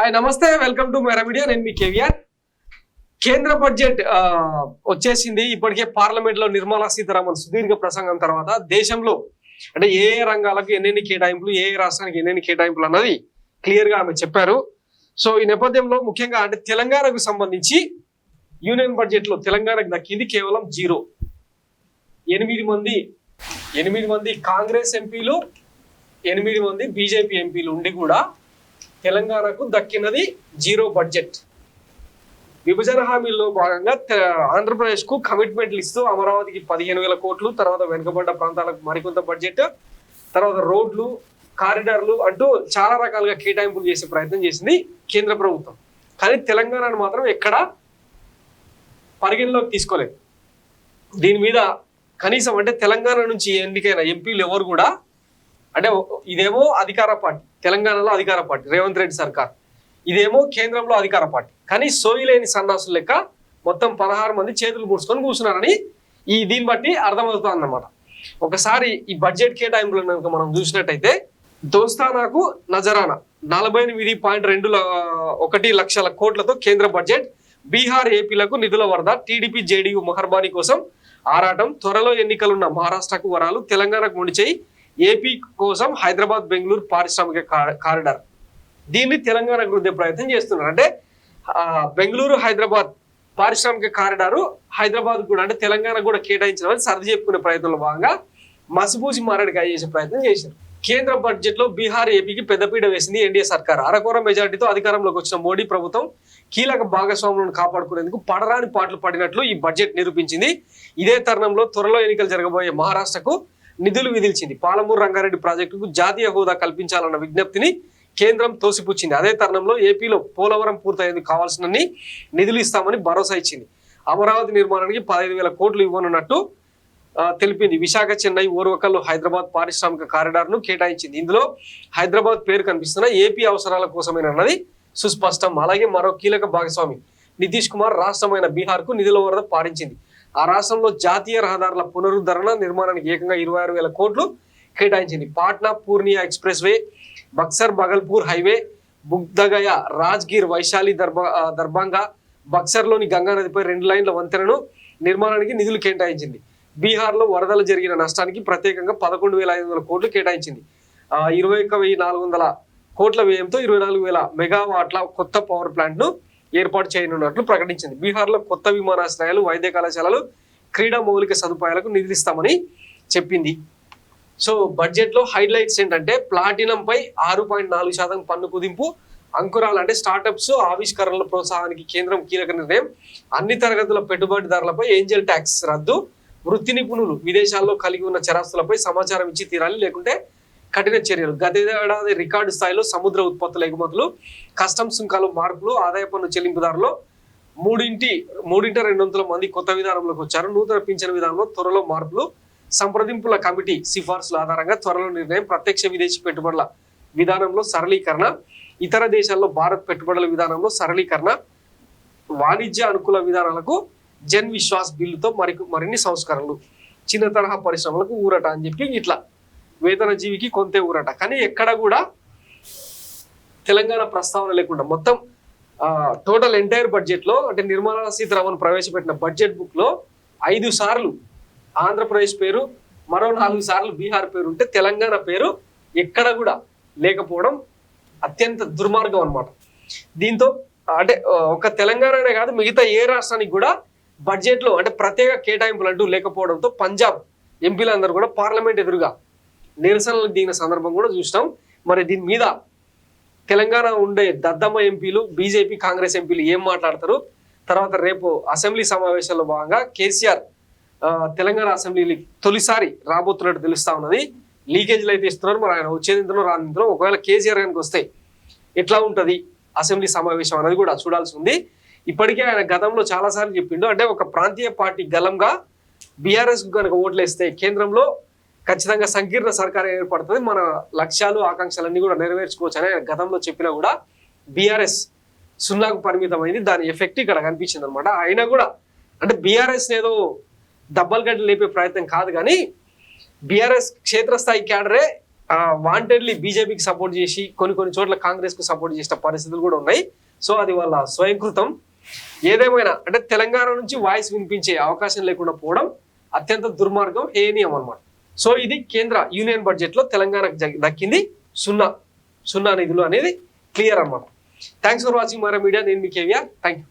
Hi నమస్తే, welcome to మెరా media. నేను మీ కేవీఆర్. కేంద్ర బడ్జెట్ వచ్చేసింది. ఇప్పటికే పార్లమెంట్ లో నిర్మలా సీతారామన్ సుదీర్ఘ ప్రసంగం తర్వాత దేశంలో అంటే ఏ రంగాలకు ఎన్నెన్ని కేటాయింపులు, ఏ రాష్ట్రానికి ఎన్నెన్ని కేటాయింపులు అన్నది క్లియర్ గా ఆమె చెప్పారు. సో ఈ నేపథ్యంలో ముఖ్యంగా అంటే తెలంగాణకు సంబంధించి యూనియన్ బడ్జెట్ లో తెలంగాణకు దక్కింది కేవలం 0. 8 మంది కాంగ్రెస్ ఎంపీలు, 8 మంది బీజేపీ ఎంపీలు ఉండి కూడా తెలంగాణకు దక్కినది 0 బడ్జెట్. విభజన హామీల్లో భాగంగా ఆంధ్రప్రదేశ్ కు కమిట్మెంట్లు ఇస్తూ అమరావతికి 15,000 కోట్లు, తర్వాత వెనుకబడ్డ ప్రాంతాలకు మరికొంత బడ్జెట్, తర్వాత రోడ్లు, కారిడార్లు అంటూ చాలా రకాలుగా కేటాయింపులు చేసే ప్రయత్నం చేసింది కేంద్ర ప్రభుత్వం. కానీ తెలంగాణను మాత్రం ఎక్కడా పరిగణలోకి తీసుకోలేదు. దీని మీద కనీసం అంటే తెలంగాణ నుంచి ఎన్నికైన ఎంపీలు ఎవరు కూడా అంటే ఇదేమో అధికార పార్టీ, తెలంగాణలో అధికార పార్టీ రేవంత్ రెడ్డి సర్కార్, ఇదేమో కేంద్రంలో అధికార పార్టీ, కానీ సోయిలేని సన్నాసులు లెక్క మొత్తం 16 మంది చేతులు ముడుచుకొని కూర్చున్నారని దీన్ని బట్టి అర్థమవుతుంది అన్నమాట. ఒకసారి ఈ బడ్జెట్ కేటాయింపులను కనుక మనం చూసినట్టయితే దోస్తానాకు నజరానా 48.21 లక్షల కోట్లతో కేంద్ర బడ్జెట్. బీహార్, ఏపీలకు నిధుల వరద. టీడీపీ జేడీయూ మహర్బానీ కోసం ఆరాటం. త్వరలో ఎన్నికలున్న మహారాష్ట్రకు వరాలు. తెలంగాణకు ముడిచేయి. ఏపీ కోసం హైదరాబాద్, బెంగళూరు పారిశ్రామిక కారిడార్. దీన్ని తెలంగాణకు వృద్ధి ప్రయత్నం చేస్తున్నారు. అంటే బెంగళూరు, హైదరాబాద్ పారిశ్రామిక కారిడారు హైదరాబాద్ కూడా అంటే తెలంగాణ కూడా కేటాయించడం సర్ది చెప్పుకునే ప్రయత్నంలో భాగంగా మసిపూసి మారడికాయ చేసే ప్రయత్నం చేశారు. కేంద్ర బడ్జెట్ లో బీహార్, ఏపీకి పెద్దపీట వేసింది ఎన్డీఏ సర్కార్. అరకొర మెజార్టీతో అధికారంలోకి వచ్చిన మోడీ ప్రభుత్వం కీలక భాగస్వాములను కాపాడుకునేందుకు పడరాని పాటలు పడినట్లు ఈ బడ్జెట్ నిరూపించింది. ఇదే తరుణంలో త్వరలో ఎన్నికలు జరగబోయే మహారాష్ట్రకు నిధులు విధించింది. పాలమూరు రంగారెడ్డి ప్రాజెక్టుకు జాతీయ హోదా కల్పించాలన్న విజ్ఞప్తిని కేంద్రం తోసిపుచ్చింది. అదే తరుణంలో ఏపీలో పోలవరం పూర్తయ్యేందుకు కావాల్సినన్ని నిధులు ఇస్తామని భరోసా ఇచ్చింది. అమరావతి నిర్మాణానికి 15,000 కోట్లు ఇవ్వనున్నట్టు తెలిపింది. విశాఖ, చెన్నై, ఓర్వకల్లు, హైదరాబాద్ పారిశ్రామిక కారిడార్ ను కేటాయించింది. ఇందులో హైదరాబాద్ పేరు కనిపిస్తున్న ఏపీ అవసరాల కోసమేనన్నది సుస్పష్టం. అలాగే మరో కీలక భాగస్వామి నితీష్ కుమార్ రాష్ట్రమైన బీహార్ కు నిధుల వరద పారించింది. ఆ రాష్ట్రంలో జాతీయ రహదారుల పునరుద్ధరణ నిర్మాణానికి ఏకంగా 26,000 కోట్లు కేటాయించింది. Patna Purnia expressway, Buxar Bhagalpur highway, Bodhgaya, Rajgir, Vaishali, Darbhanga, బక్సర్లోని గంగా నదిపై 2 లైన్ల వంతెనను నిర్మాణానికి నిధులు కేటాయించింది. బీహార్లో వరదలు జరిగిన నష్టానికి ప్రత్యేకంగా 11,500 కోట్లు కేటాయించింది. 21,400 కోట్ల వ్యయంతో 24,000 మెగావాట్ల కొత్త పవర్ ప్లాంట్ ను ఏర్పాటు చేయనున్నట్లు ప్రకటించింది. బీహార్లో కొత్త విమానాశ్రయాలు, వైద్య కళాశాలలు, క్రీడా మౌలిక సదుపాయాలకు నిధులిస్తామని చెప్పింది. సో బడ్జెట్ లో హైలైట్స్ ఏంటంటే ప్లాటినంపై 6.4% పన్ను కుదింపు, అంకురాలు అంటే స్టార్టప్స్, ఆవిష్కరణల ప్రోత్సాహానికి కేంద్రం కీలక నిర్ణయం, అన్ని తరగతుల పెట్టుబడిదారులపై ఏంజల్ ట్యాక్స్ రద్దు, వృత్తి నిపుణులు విదేశాల్లో కలిగి ఉన్న చరాస్తులపై సమాచారం ఇచ్చి తీరాలి, లేకుంటే కఠిన చర్యలు. గతేడాది రికార్డు స్థాయిలో సముద్ర ఉత్పత్తుల ఎగుమతులు, కస్టమ్స్ సుంకాలు మార్పులు, ఆదాయ పన్ను చెల్లింపుదారులో 2/3 మంది కొత్త విధానంలోకి వచ్చారు. నూతన పింఛన్ విధానంలో త్వరలో మార్పులు, సంప్రదింపుల కమిటీ సిఫార్సుల ఆధారంగా త్వరలో నిర్ణయం, ప్రత్యక్ష విదేశీ పెట్టుబడుల విధానంలో సరళీకరణ, ఇతర దేశాల్లో భారత్ పెట్టుబడుల విధానంలో సరళీకరణ, వాణిజ్య అనుకూల విధానాలకు జన్ విశ్వాస్ బిల్లుతో మరిన్ని సంస్కరణలు, చిన్న తరహా పరిశ్రమలకు ఊరట అని చెప్పి ఇట్లా వేతన జీవికి కొంతే ఊరట. కానీ ఎక్కడ కూడా తెలంగాణ ప్రస్తావన లేకుండా మొత్తం టోటల్ ఎంటైర్ బడ్జెట్ లో అంటే నిర్మలా సీతారామన్ ప్రవేశపెట్టిన బడ్జెట్ బుక్ లో 5 సార్లు ఆంధ్రప్రదేశ్ పేరు, మరో 4 సార్లు బీహార్ పేరు ఉంటే తెలంగాణ పేరు ఎక్కడ కూడా లేకపోవడం అత్యంత దుర్మార్గం అన్నమాట. దీంతో అంటే ఒక తెలంగాణనే కాదు మిగతా ఏ రాష్ట్రానికి కూడా బడ్జెట్ లో అంటే ప్రత్యేక కేటాయింపులు అంటూ లేకపోవడంతో పంజాబ్ ఎంపీలందరూ కూడా పార్లమెంట్ ఎదురుగా నిరసనలకు దిగిన సందర్భం కూడా చూసినాం. మరి దీని మీద తెలంగాణ ఉండే దద్దమ్మ ఎంపీలు, బీజేపీ, కాంగ్రెస్ ఎంపీలు ఏం మాట్లాడతారు, తర్వాత రేపు అసెంబ్లీ సమావేశాల్లో భాగంగా కేసీఆర్ తెలంగాణ అసెంబ్లీ తొలిసారి రాబోతున్నట్టు తెలుస్తా ఉన్నది. లీకేజీలు అయితే ఇస్తున్నారు, మరి ఆయన వచ్చేదింతలో రానింతలో ఒకవేళ కేసీఆర్ కనుక వస్తే ఎట్లా ఉంటుంది అసెంబ్లీ సమావేశం అనేది కూడా చూడాల్సి ఉంది. ఇప్పటికే ఆయన గతంలో చాలాసార్లు చెప్పిండు, అంటే ఒక ప్రాంతీయ పార్టీ గలంగా బీఆర్ఎస్ కనుక ఓట్లేస్తే కేంద్రంలో ఖచ్చితంగా సంకీర్ణ సర్కార్ ఏర్పడుతుంది, మన లక్ష్యాలు ఆకాంక్షలన్నీ కూడా నెరవేర్చుకోవచ్చు అని ఆయన గతంలో చెప్పినా కూడా బీఆర్ఎస్ 0కు పరిమితమైంది. దాని ఎఫెక్ట్ ఇక్కడ కనిపించింది అనమాట. అయినా కూడా అంటే బీఆర్ఎస్ ఏదో దబ్బల్ గడ్డి లేపే ప్రయత్నం కాదు, కానీ బీఆర్ఎస్ క్షేత్రస్థాయి క్యాడరే వాంటెడ్లీ బీజేపీకి సపోర్ట్ చేసి కొన్ని చోట్ల కాంగ్రెస్ కు సపోర్ట్ చేసిన పరిస్థితులు కూడా ఉన్నాయి. సో అది వాళ్ళ స్వయంకృతం. ఏదేమైనా అంటే తెలంగాణ నుంచి వాయిస్ వినిపించే అవకాశం లేకుండా పోవడం అత్యంత దుర్మార్గం, హేనీయం అన్నమాట. సో ఇది కేంద్ర యూనియన్ బడ్జెట్ లో తెలంగాణకు దక్కింది సున్నా నిధులు అనేది క్లియర్ అన్నమాట. Thanks for watching Mara media. నేను మీ కేవీఆర్. Thank you.